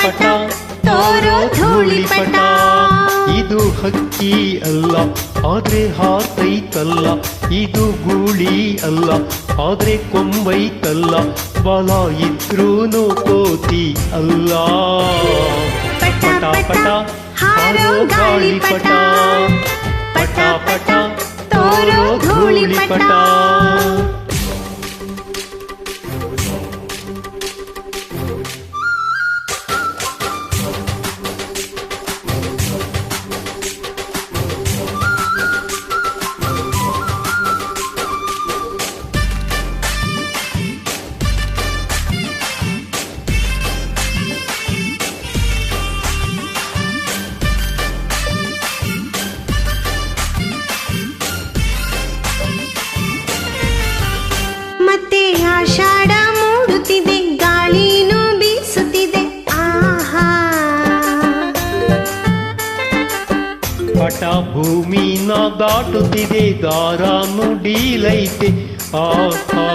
ಪಟ ತೋರೋ ಧೂಳಿಪಟ. ಇದು ಹಕ್ಕಿ ಅಲ್ಲ ಆದ್ರೆ ಹಾರ್ತೈತಲ್ಲ, ಇದು ಗೂಳಿ ಅಲ್ಲ ಆದ್ರೆ ಕೊಂಬೈತಲ್ಲ, ಬಲ ಇದ್ರೂನು ಕೋತಿ ಅಲ್ಲ. ಪಟ ಪಟ ಹಾರೋ ಗಾಳಿಪಟ, ಪಟ ಪಟ ತೋರೋ ಧೂಳಿಪಟ. ಮತ್ತೆ ಆಷಾಢ ಮೂಡುತ್ತಿದೆ, ಗಾಳಿನೂ ಬೀಸುತ್ತಿದೆ, ಆಹಾ. ಪಟ ಭೂಮಿನ ದಾಟುತ್ತಿದೆ, ದಾರಾನು ಡೀಲೈತೆ, ಆಹಾ.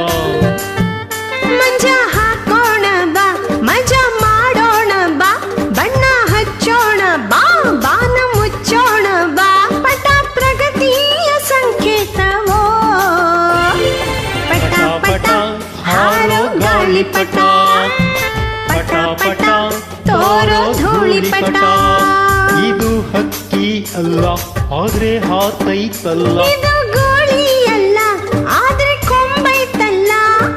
ಮಂಜ ಹಾಕೋಣ ಬಾ, ಮಜಾ ಮಾಡೋಣ ಬಾ, ಬಣ್ಣ ಹಚ್ಚೋಣ ಬಾ, ಬಾನ ಮುಚ್ಚೋಣ ಬಾ. ಪಟ ಪ್ರಗತಿಯ ಸಂಕೇತವೋ, ಪಟ ಪಟ ಹಾರೋ ಗಾಳಿಪಟ, ಪಟ ಪಟ ತೋರೋ ಧೂಳಿಪಟ. ಇದು ಹಕ್ಕಿ ಅಲ್ಲ ಆದ್ರೆ ಹಾರ್ತೈತಲ್ಲ, ಇದು ಗೋಳಿ ಅಲ್ಲ ಆದ್ರೆ ಕೊಂಬೈತಲ್ಲ,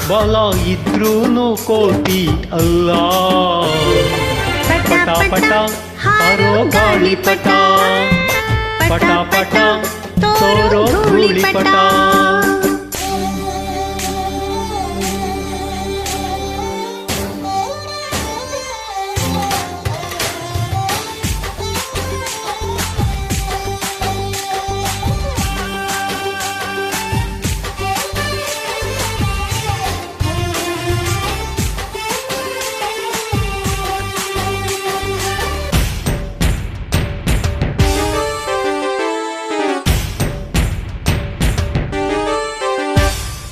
ಬಲ ಇದ್ರೂನು ಕೋತಿ ಅಲ್ಲ. ಪಟ ಪಟ ಹಾರೋ ಗಾಳಿಪಟ, ಪಟ ಪಟ ತೋರೋ ಧೂಳಿಪಟ.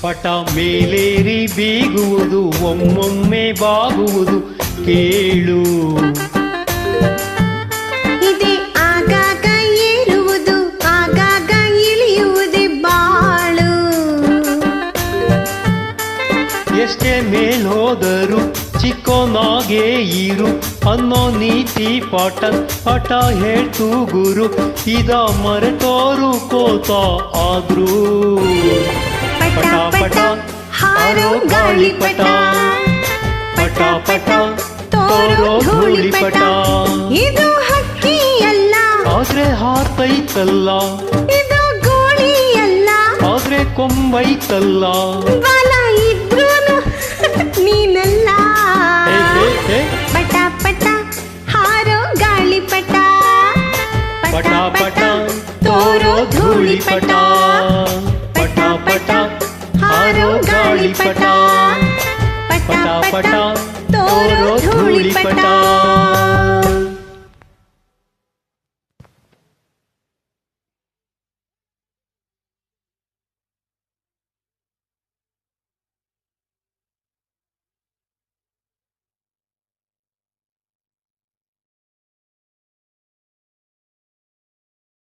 ಪಟ ಮೇಲೇರಿ ಬೀಗುವುದು, ಒಮ್ಮೊಮ್ಮೆ ಬಾಗುವುದು ಕೇಳು. ಇದೆ ಆಗಾಗ ಏರುವುದು, ಆಗಾಗ ಇಳಿಯುವುದೇ ಬಾಳು. ಎಷ್ಟೇ ಮೇಲ್ ಹೋದರು ಚಿಕ್ಕೋನಾಗೆ ಇರು ಅನ್ನೋ ನೀತಿ ಪಾಠ ಪಟ ಹೇಳ್ತು ಗುರು. ಇದ ಮರೆತೋರು ಕೋತ ಆದ್ರು. ಪಟ ಪಟ ಹಾರೋ ಗಾಳಿಪಟ, ಪಟ ಪಟ ತೋರೋ ಧೂಳಿಪಟ. ಇದು ಹಕ್ಕಿ ಅಲ್ಲ ಆದ್ರೆ ಹಾರ್ತೈತಲ್ಲ, ಇದು ಗೋಳಿ ಅಲ್ಲ ಆದ್ರೆ ಕೊಂಬೈತಲ್ಲ, ಬಾಲ ಇದ್ರೂನು ನೀನಲ್ಲ. ಪಟ ಪಟ ಹಾರೋ ಗಾಳಿಪಟ, ಪಟ ಪಟ ತೋರೋ ಧೂಳಿಪಟ, ಪಟ ಪಟ ಹಾರೋ ಗಾಳಿಪಟ, ಪಟ ಪಟ ತೋರೋ ಧೂಳಿಪಟ.